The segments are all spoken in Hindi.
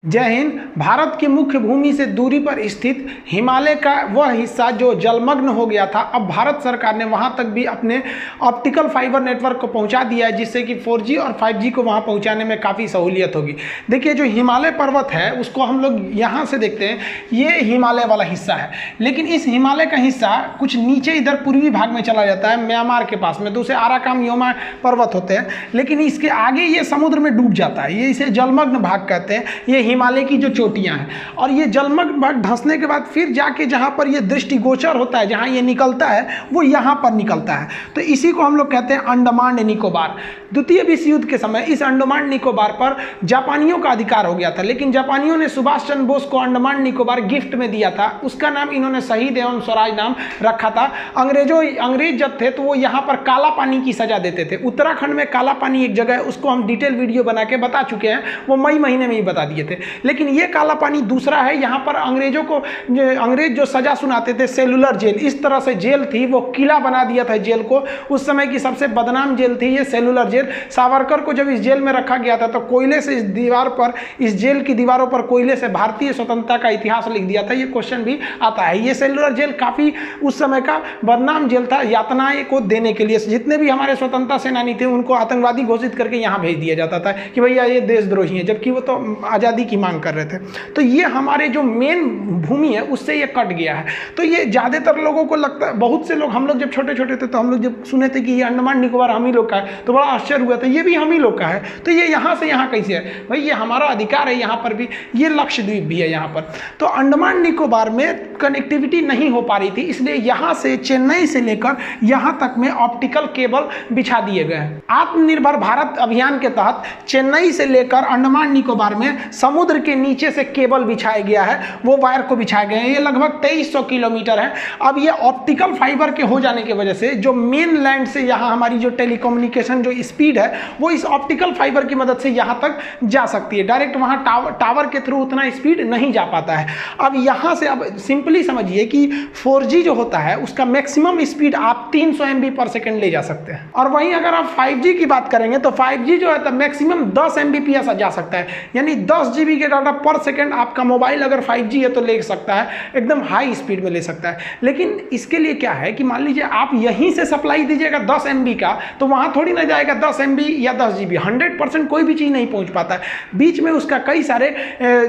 जय हिंद। भारत की मुख्य भूमि से दूरी पर स्थित हिमालय का वह हिस्सा जो जलमग्न हो गया था, अब भारत सरकार ने वहां तक भी अपने ऑप्टिकल फाइबर नेटवर्क को पहुंचा दिया है, जिससे कि 4G और 5G को वहां पहुंचाने में काफ़ी सहूलियत होगी। देखिए, जो हिमालय पर्वत है उसको हम लोग यहाँ से देखते हैं, ये हिमालय वाला हिस्सा है, लेकिन इस हिमालय का हिस्सा कुछ नीचे इधर पूर्वी भाग में चला जाता है, म्यांमार के पास में, तो उसे आराकाम योमा पर्वत होते हैं। लेकिन इसके आगे ये समुद्र में डूब जाता है, ये इसे जलमग्न भाग कहते हैं। ये हिमालय की जो चोटियां हैं, और ये जलमग्न भाग धंसने के बाद फिर जाके जहां पर ये दृष्टिगोचर होता है, जहां ये निकलता है, वो यहां पर निकलता है। तो इसी को हम लोग कहते हैं अंडमान निकोबार। द्वितीय विश्व युद्ध के समय इस अंडमान निकोबार पर जापानियों का अधिकार हो गया था, लेकिन जापानियों ने सुभाष चंद्र बोस को अंडमान निकोबार गिफ्ट में दिया था। उसका नाम इन्होंने शहीद एवं स्वराज नाम रखा था। अंग्रेज जब थे तो वो यहाँ पर काला पानी की सजा देते थे। उत्तराखंड में काला पानी एक जगह है, उसको हम डिटेल वीडियो बना के बता चुके हैं, वो मई महीने में ही बता दिए थे। लेकिन ये काला पानी दूसरा है। यहाँ पर अंग्रेज जो सजा सुनाते थे, सेलुलर जेल, इस तरह से जेल थी, वो किला बना दिया था जेल को। उस समय की सबसे बदनाम जेल थी ये सेलुलर जेल। सावरकर को जब इस जेल में रखा गया था तो कोयले से इस जेल की दीवारों पर कोयले से भारतीय स्वतंत्रता का इतिहास लिख दिया था। ये क्वेश्चन भी आता है। ये सेलुलर जेल काफी उस समय का बदनाम जेल था। यातनाएं को देने के लिए जितने भी हमारे स्वतंत्रता सेनानी थे उनको आतंकवादी घोषित करके यहाँ भेज दिया जाता था कि भैया ये देशद्रोही है, जबकि वो तो आज़ादी की मांग कर रहे थे। तो ये हमारे जो मेन भूमि है उससे ये कट गया है। तो ये ज़्यादातर लोगों को लगता है, बहुत से लोग, हम लोग जब छोटे छोटे थे तो हम लोग जब सुने थे कि ये अंडमान निकोबार हम ही लोग का है तो बड़ा आश्चर्य हुआ था, ये भी हम ही लोग का है, तो ये यहाँ से यहाँ कैसे है? भाई ये हमारा अधिकार है। यहाँ पर भी ये लक्षद्वीप भी है यहाँ पर। तो अंडमान निकोबार में कनेक्टिविटी नहीं हो पा रही थी, इसलिए यहाँ से चेन्नई से लेकर यहाँ तक में ऑप्टिकल केबल बिछा दिए गए हैं। आत्मनिर्भर भारत अभियान के तहत चेन्नई से लेकर अंडमान निकोबार में समुद्र के नीचे से केबल बिछाया गया है, वो वायर को बिछाए गए हैं। ये लगभग 2300 किलोमीटर है। अब ये ऑप्टिकल फाइबर के हो जाने की वजह से जो मेन लैंड से यहाँ हमारी जो टेलीकम्युनिकेशन जो स्पीड है वो इस ऑप्टिकल फाइबर की मदद से यहाँ तक जा सकती है। डायरेक्ट वहाँ टावर के थ्रू उतना स्पीड नहीं जा पाता है। अब यहाँ से अब सिंपली समझिए कि 4G जो होता है उसका मैक्सिमम स्पीड आप 300 MB/s ले जा सकते हैं, और वहीं अगर आप 5G की बात करेंगे तो 5G जो है तो मैक्सिमम 10 Mbps जा सकता है, यानी 10 GB के डाटा पर सेकंड आपका मोबाइल अगर 5G है तो ले सकता है, एकदम हाई स्पीड में ले सकता है। लेकिन इसके लिए क्या है कि मान लीजिए आप यहीं से सप्लाई दीजिएगा 10 MB का, तो वहाँ थोड़ी ना जाएगा 10 MB या 10 GB। 100% कोई भी चीज़ नहीं पहुँच पाता है, बीच में उसका कई सारे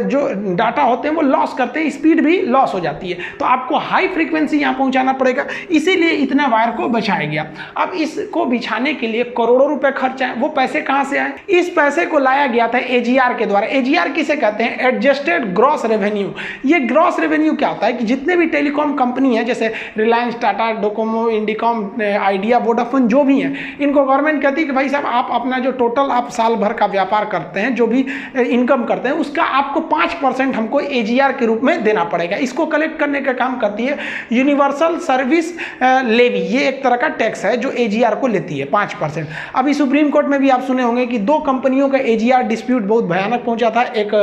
जो डाटा होते हैं वो लॉस करते हैं, स्पीड भी लॉस हो जाती है। तो आपको हाई फ्रीक्वेंसी यहाँ पहुँचाना पड़ेगा, इसीलिए इतना वायर को बिछाया गया। अब इसको बिछाने के लिए करोड़ों रुपए खर्च आए। वो पैसे कहाँ से आए? इस पैसे को लाया गया था AGR के द्वारा। AGR किसे कहते हैं? Adjusted gross revenue. ये ग्रॉस रेवेन्यू क्या होता है कि जितने भी टेलीकॉम कंपनी है, जैसे Reliance, Tata, Docomo, Indicom, idea, Vodafone, जो भी हैं, इनको गवर्नमेंट कहती है कि भाई साहब आप अपना जो टोटल आप साल भर का व्यापार करते हैं, जो भी इनकम करते हैं, उसका आपको 5% हमको AGR के रूप में देना पड़ेगा। इसको कलेक्ट करने का काम करती है यूनिवर्सल सर्विस लेवी। ये एक तरह का टैक्स है जो AGR को लेती है 5%। अभी सुप्रीम कोर्ट में भी आप सुने होंगे कि 2 कंपनियों का AGR डिस्प्यूट बहुत भयानक पहुंचा था। एक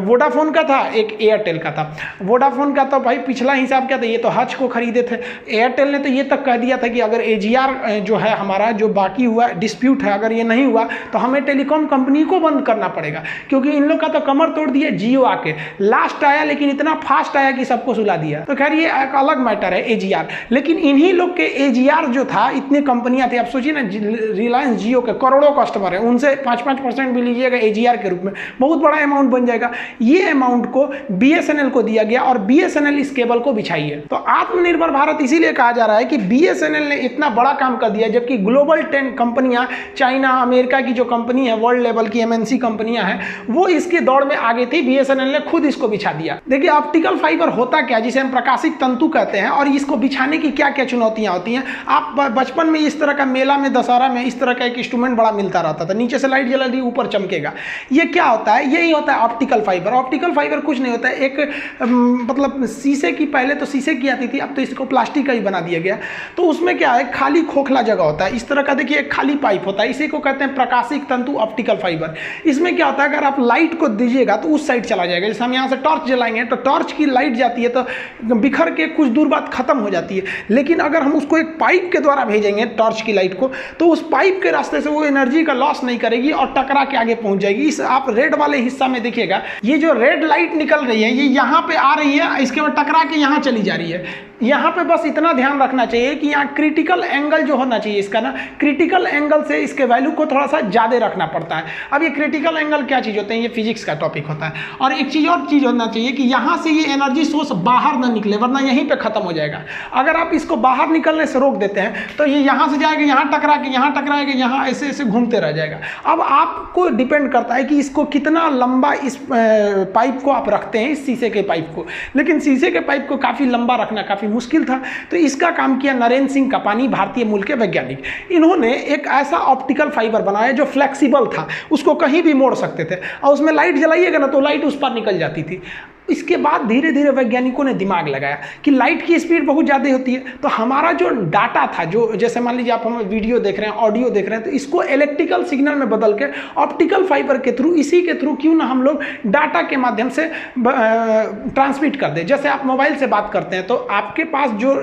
वोडाफोन का था, एक एयरटेल का था। वोडाफोन का तो भाई पिछला हिसाब क्या था, ये तो हज को खरीदे थे। एयरटेल ने तो ये तक कह दिया था कि अगर AGR जो है हमारा जो बाकी हुआ डिस्प्यूट है, अगर ये नहीं हुआ तो हमें टेलीकॉम कंपनी को बंद करना पड़ेगा, क्योंकि इन लोग का तो कमर तोड़ दिया जियो आके। लास्ट आया लेकिन इतना फास्ट आया कि सबको सुला दिया। तो खैर ये एक अलग मैटर है AGR। लेकिन इन्हीं लोग के AGR जो था, इतनी कंपनियां थी, आप सोचिए ना, रिलायंस जियो के करोड़ों कस्टमर है, उनसे 5% भी लीजिएगा AGR के रूप में, बहुत बड़ा अमाउंट बन जाएगा। ये अमाउंट को BSNL को दिया गया और BSNL इस केबल को बिछाई है। तो आत्मनिर्भर भारत इसीलिए कहा जा रहा है कि BSNL ने इतना बड़ा काम कर दिया, जबकि ग्लोबल 10 कंपनियां, चाइना, अमेरिका की जो कंपनी है, वर्ल्ड लेवल की MNC कंपनियां हैं, वो इसके दौड़ में आगे थी। BSNL ने खुद इसको बिछा दिया। देखिए ऑप्टिकल फाइबर होता क्या, जिसे हम प्रकाशिक तंतु कहते हैं, और इसको बिछाने की क्या क्या चुनौतियां होती हैं। आप बचपन में इस तरह का मेला में, दशहरा में इस तरह का एक इंस्ट्रूमेंट बड़ा मिलता रहता था, नीचे से लाइट जला दी, ऊपर चमकेगा। ये क्या होता है? यही होता है ऑप्टिकल फाइबर। ऑप्टिकल फाइबर कुछ नहीं होता है, एक मतलब शीशे की, पहले तो शीशे की आती थी, अब तो इसको प्लास्टिक का ही बना दिया गया। तो उसमें क्या है, खाली खोखला जगह होता है, इस तरह का देखिए एक खाली पाइप होता है, इसी को कहते हैं प्रकाशिक तंतु ऑप्टिकल फाइबर। इसमें क्या होता है, अगर आप लाइट को दीजिएगा तो उस साइड चला जाएगा। जैसे हम यहाँ से टॉर्च जलाएंगे तो टॉर्च की लाइट जाती है तो बिखर के कुछ दूर बाद खत्म हो जाती है। लेकिन अगर हम उसको एक पाइप के द्वारा भेजेंगे टॉर्च की लाइट को, तो उस पाइप के रास्ते से वो एनर्जी का लॉस नहीं करेगी और टकरा के आगे पहुंच जाएगी। इस आप रेड वाले हिस्सा में देखिएगा, ये जो रेड लाइट निकल रही है ये यहाँ पे आ रही है, इसके बाद टकरा के यहाँ चली जा रही है। यहाँ पे बस इतना ध्यान रखना चाहिए कि यहाँ क्रिटिकल एंगल जो होना चाहिए इसका ना, क्रिटिकल एंगल से इसके वैल्यू को थोड़ा सा ज़्यादा रखना पड़ता है। अब ये क्रिटिकल एंगल क्या चीज़ होते हैं, ये फिजिक्स का टॉपिक होता है। और एक चीज़ और चीज़ होना चाहिए कि यहाँ से ये एनर्जी सोर्स बाहर ना निकले, वरना यहीं पर खत्म हो जाएगा। अगर आप इसको बाहर निकलने से रोक देते हैं तो ये यहाँ से जाएगा, यहाँ टकरा के यहाँ टकराएगा, यहाँ ऐसे ऐसे घूमते रह जाएगा। अब आपको डिपेंड करता है कि इसको कितना लंबा इस पाइप को आप रखते हैं, इस शीशे के पाइप को। लेकिन शीशे के पाइप को काफ़ी लंबा रखना काफ़ी मुश्किल था, तो इसका काम किया नरेंद्र सिंह कपानी, भारतीय मूल के वैज्ञानिक। इन्होंने एक ऐसा ऑप्टिकल फाइबर बनाया जो फ्लेक्सिबल था, उसको कहीं भी मोड़ सकते थे, और उसमें लाइट जलाइएगा ना तो लाइट उस पर निकल जाती थी। इसके बाद धीरे धीरे वैज्ञानिकों ने दिमाग लगाया कि लाइट की स्पीड बहुत ज़्यादा होती है, तो हमारा जो डाटा था, जो जैसे मान लीजिए आप हम वीडियो देख रहे हैं, ऑडियो देख रहे हैं, तो इसको इलेक्ट्रिकल सिग्नल में बदल के ऑप्टिकल फाइबर के थ्रू, इसी के थ्रू क्यों ना हम लोग डाटा के माध्यम से ट्रांसमिट कर दें। जैसे आप मोबाइल से बात करते हैं तो आपके पास जो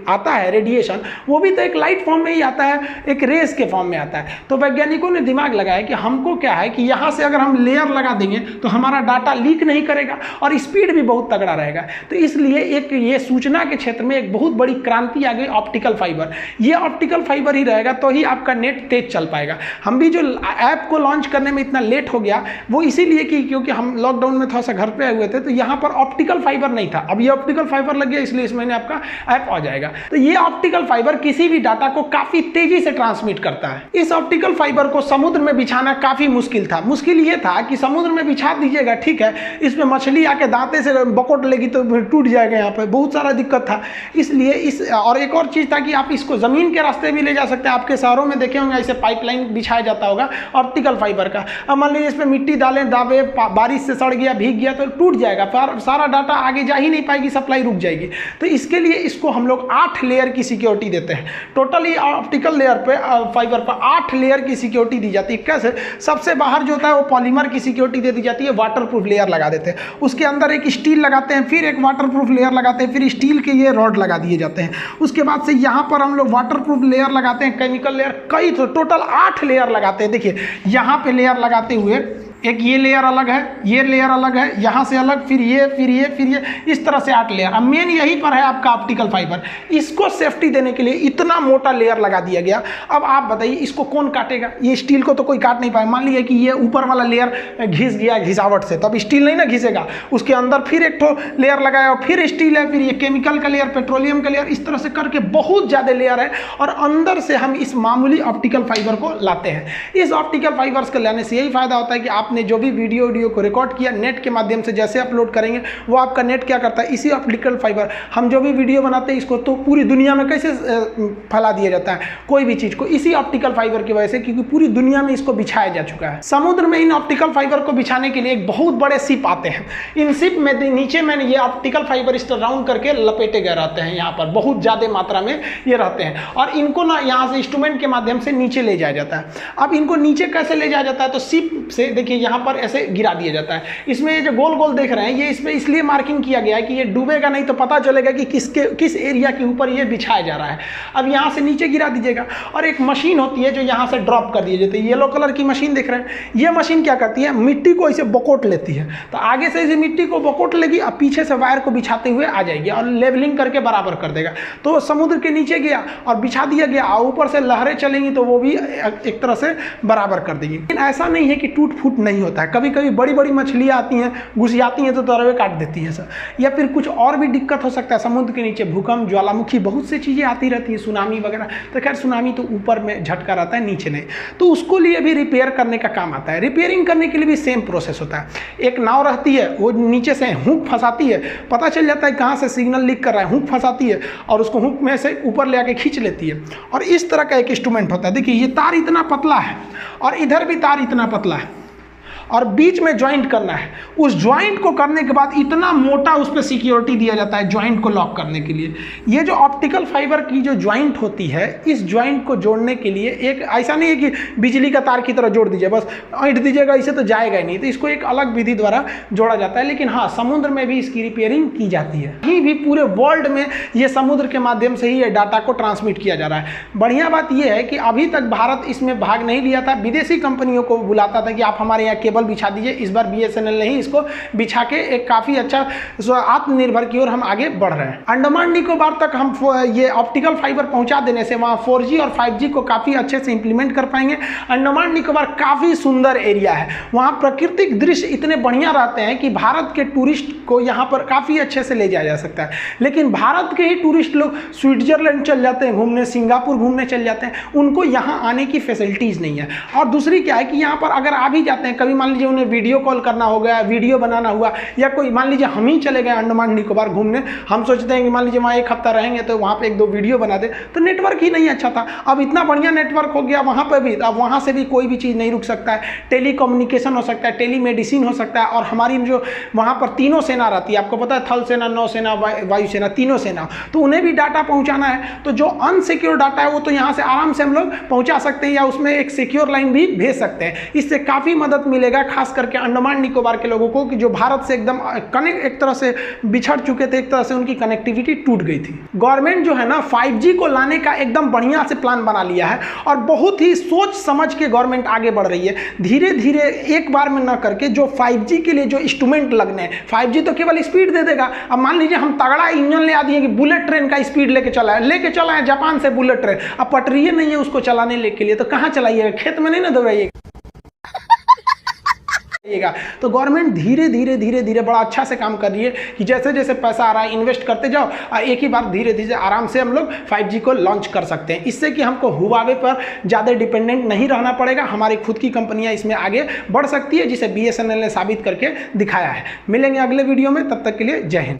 आता है रेडिएशन, वो भी तो एक लाइट फॉर्म में ही आता है, एक रेस के फॉर्म में आता है। तो वैज्ञानिकों ने दिमाग लगाया कि हमको क्या है कि यहाँ से अगर हम लेयर लगा देंगे तो हमारा डाटा लीक नहीं करेगा और स्पीड भी बहुत तगड़ा रहेगा। तो इसलिए एक ये सूचना के क्षेत्र में एक बहुत बड़ी क्रांति आ गई, ऑप्टिकल फाइबर। ये ऑप्टिकल फाइबर ही रहेगा तो ही आपका नेट तेज चल पाएगा। हम भी जो ऐप को लॉन्च करने में इतना लेट हो गया वो इसीलिए कि क्योंकि हम लॉकडाउन में थोड़ा सा घर पे आए हुए थे, तो यहाँ पर ऑप्टिकल फाइबर नहीं था। अब ये ऑप्टिकल फाइबर लग गया, इसलिए इस महीने आपका ऐप आ जाएगा। तो ये ऑप्टिकल फाइबर किसी भी डाटा को काफी तेजी से ट्रांसमिट करता है। इस ऑप्टिकल फाइबर को समुद्र में बिछाना काफी मुश्किल था। मुश्किल ये था कि समुद्र में बिछा दीजिएगा, ठीक है, इसमें मछली आके दांते से बकोट लेगी तो टूट जाएगा, यहाँ पे बहुत सारा दिक्कत था। इसलिए और एक और चीज़ था कि आप इसको ज़मीन के रास्ते भी ले जा सकते हैं। आपके शहरों में देखे होंगे ऐसे पाइपलाइन बिछाया जाता होगा ऑप्टिकल फाइबर का। अब मान लीजिए इस पर मिट्टी डालें, दाबे, बारिश से सड़ गया, भीग गया तो टूट जाएगा, सारा डाटा आगे जा ही नहीं पाएगी, सप्लाई रुक जाएगी। तो इसके लिए इसको हम लोग 8 लेयर की सिक्योरिटी देते हैं। टोटली ऑप्टिकल लेयर पे फाइबर पर 8 लेयर की सिक्योरिटी दी जाती है। कैसे? सबसे बाहर जो होता है वो पॉलीमर की सिक्योरिटी दे दी जाती है, वाटरप्रूफ लेयर लगा देते हैं। उसके अंदर एक स्टील लगाते हैं, फिर एक वाटरप्रूफ लेयर लगाते हैं, फिर स्टील के ये रॉड लगा दिए जाते हैं। उसके बाद से यहाँ पर हम लोग वाटरप्रूफ लेयर लगाते हैं, केमिकल लेयर, कई तो टोटल 8 लेयर लगाते हैं। देखिए यहाँ पे लेयर लगाते हुए एक ये लेयर अलग है, ये लेयर अलग है, यहाँ से अलग, फिर ये, फिर ये, फिर ये, इस तरह से 8 लेयर। अब मेन यहीं पर है आपका ऑप्टिकल फाइबर। इसको सेफ्टी देने के लिए इतना मोटा लेयर लगा दिया गया। अब आप बताइए इसको कौन काटेगा? ये स्टील को तो कोई काट नहीं पाए। मान लीजिए कि ये ऊपर वाला लेयर घिस गया घिसावट से, तब स्टील नहीं ना घिसेगा। उसके अंदर फिर एक ठो लेयर लगाया, फिर स्टील है, फिर ये केमिकल का लेयर, पेट्रोलियम का लेयर, इस तरह से करके बहुत ज़्यादा लेयर है। और अंदर से हम इस मामूली ऑप्टिकल फाइबर को लाते हैं। इस ऑप्टिकल फाइबर्स को लाने से यही फायदा होता है कि आपने जो भी वीडियो को रिकॉर्ड किया, नेट के माध्यम से जैसे अपलोड करेंगे वो आपका नेट क्या करता है, इसी ऑप्टिकल फाइबर, हम जो भी वीडियो बनाते हैं इसको तो पूरी दुनिया में कैसे फैला दिया जाता है कोई भी चीज़ को, इसी ऑप्टिकल फाइबर की वजह से, क्योंकि पूरी दुनिया में इसको बिछाया जा चुका है। समुद्र में इन ऑप्टिकल फाइबर को बिछाने के लिए एक बहुत बड़े शिप आते हैं। इन शिप में नीचे में ये ऑप्टिकल फाइबर इस तरह राउंड करके लपेटे गए रहते हैं, यहाँ पर बहुत ज़्यादा मात्रा में ये रहते हैं। और इनको ना यहाँ से इंस्ट्रूमेंट के माध्यम से नीचे ले जाया जाता है। अब इनको नीचे कैसे ले जाया जाता है? तो शिप से देखिए यहाँ पर ऐसे गिरा दिया जाता है। इसमें ये जो गोल गोल देख रहे हैं, ये इसमें इसलिए मार्किंग किया गया है कि ये डूबेगा नहीं, तो पता चलेगा कि किस एरिया के ऊपर ये बिछाया जा रहा है। अब यहाँ से नीचे गिरा दीजिएगा और एक मशीन होती है जो यहाँ से ड्रॉप कर दी जाती है। येलो कलर की मशीन देख रहे हैं, ये मशीन क्या करती है, मिट्टी को ऐसे बकोट लेती है। तो आगे से इसे मिट्टी को बकोट लेगी और पीछे से वायर को बिछाते हुए आ जाएगी और लेवलिंग करके बराबर कर देगा। तो समुद्र के नीचे गया और बिछा दिया गया, और ऊपर से लहरें चलेंगी तो वो भी एक तरह से बराबर कर देगी। लेकिन ऐसा नहीं है कि टूट फूट नहीं होता है। कभी कभी बड़ी बड़ी मछलियाँ आती हैं, घुस जाती हैं तो तरवे काट देती है सर, या फिर कुछ और भी दिक्कत हो सकता है। समुद्र के नीचे भूकंप, ज्वालामुखी, बहुत सी चीज़ें आती रहती हैं, सुनामी वगैरह। तो खैर सुनामी तो ऊपर में झटका रहता है, नीचे नहीं। तो उसको लिए भी रिपेयर करने का काम आता है। रिपेयरिंग करने के लिए भी सेम प्रोसेस होता है। एक नाव रहती है, वो नीचे से हुक फंसाती है, पता चल जाता है कहाँ से सिग्नल लीक कर रहा है, हुक फंसाती है और उसको हुक में से ऊपर ले आके खींच लेती है। और इस तरह का एक इंस्ट्रूमेंट होता है। देखिए ये तार इतना पतला है और इधर भी तार इतना पतला है और बीच में ज्वाइंट करना है। उस ज्वाइंट को करने के बाद इतना मोटा उस पर सिक्योरिटी दिया जाता है ज्वाइंट को लॉक करने के लिए। ये जो ऑप्टिकल फाइबर की जो ज्वाइंट होती है, इस ज्वाइंट को जोड़ने के लिए एक ऐसा नहीं है कि बिजली का तार की तरह जोड़ दीजिए, बस ऐंठ दीजिएगा, इसे तो जाएगा ही नहीं। तो इसको एक अलग विधि द्वारा जोड़ा जाता है। लेकिन हाँ, समुद्र में भी इसकी रिपेयरिंग की जाती है। कहीं भी पूरे वर्ल्ड में ये समुद्र के माध्यम से ही ये डाटा को ट्रांसमिट किया जा रहा है। बढ़िया बात यह है कि अभी तक भारत इसमें भाग नहीं लिया था। विदेशी कंपनियों को बुलाता था कि आप हमारे यहाँ केबल बिछा दीजिए। इस बार BSNL ने ही इसको बिछा के एक काफ़ी अच्छा आत्मनिर्भर की ओर हम आगे बढ़ रहे हैं। अंडमान निकोबार तक हम ये ऑप्टिकल फाइबर पहुंचा देने से वहाँ 4G और 5G को काफ़ी अच्छे से इंप्लीमेंट कर पाएंगे। अंडमान निकोबार काफ़ी सुंदर एरिया है, वहाँ प्राकृतिक दृश्य इतने बढ़िया रहते हैं कि भारत के टूरिस्ट को यहाँ पर काफ़ी अच्छे से ले जाया जा सकता है। लेकिन भारत के ही टूरिस्ट लोग स्विट्जरलैंड चल जाते हैं घूमने, सिंगापुर घूमने चल जाते हैं, उनको यहाँ आने की फैसिलिटीज़ नहीं है। और दूसरी क्या है कि यहाँ पर अगर आ भी जाते हैं, कभी मान लीजिए उन्हें वीडियो कॉल करना हो गया, वीडियो बनाना हुआ, या कोई मान लीजिए हम ही चले गए अंडमान निकोबार घूमने, हम सोचते हैं कि मान लीजिए वहाँ एक हफ्ता रहेंगे तो वहाँ पे 1-2 वीडियो बना दे, तो नेटवर्क ही नहीं अच्छा था। अब इतना बढ़िया नेटवर्क हो गया वहाँ पर भी, अब वहाँ से भी कोई भी चीज़ नहीं रुक सकता है, टेलीकम्युनिकेशन हो सकता है, टेलीमेडिसिन हो सकता है। और हमारी जो वहाँ पर तीनों सेना रहती है, आपको पता है, थल सेना, नौसेना, वायुसेना, तीनों सेना, तो उन्हें भी डाटा पहुँचाना है। तो जो अनसिक्योर डाटा है वो तो यहाँ से आराम से हम लोग पहुँचा सकते हैं, या उसमें एक सिक्योर लाइन भी भेज सकते हैं। इससे काफ़ी मदद मिलेगा खास करके अंडमान निकोबार के लोगों को, कि जो भारत से एकदम कनेक्ट, एक तरह से बिछड़ चुके थे, एक तरह से उनकी कनेक्टिविटी टूट गई थी। गवर्नमेंट जो है ना 5G को लाने का एकदम बढ़िया से प्लान बना लिया है, और बहुत ही सोच समझ के गवर्नमेंट आगे बढ़ रही है। धीरे धीरे एक बार में न करके जो 5G के लिए जो इंस्ट्रूमेंट लगने हैं, 5G तो केवल स्पीड दे देगा। अब मान लीजिए हम तगड़ा इंजन ले आ दिए कि बुलेट ट्रेन का स्पीड लेके चला है जापान से बुलेट ट्रेन, अब पटरी नहीं है उसको चलाने के लिए, तो कहाँ चलाइएगा, खेत में नहीं ना दौड़ाइएगा। तो गवर्नमेंट धीरे धीरे बड़ा अच्छा से काम कर रही है कि जैसे जैसे पैसा आ रहा है इन्वेस्ट करते जाओ, एक ही बार धीरे धीरे आराम से हम लोग 5G को लॉन्च कर सकते हैं। इससे कि हमको हुआवे पर ज़्यादा डिपेंडेंट नहीं रहना पड़ेगा, हमारी खुद की कंपनियां इसमें आगे बढ़ सकती है, जिसे BSNL ने साबित करके दिखाया है। मिलेंगे अगले वीडियो में, तब तक के लिए जय हिंद।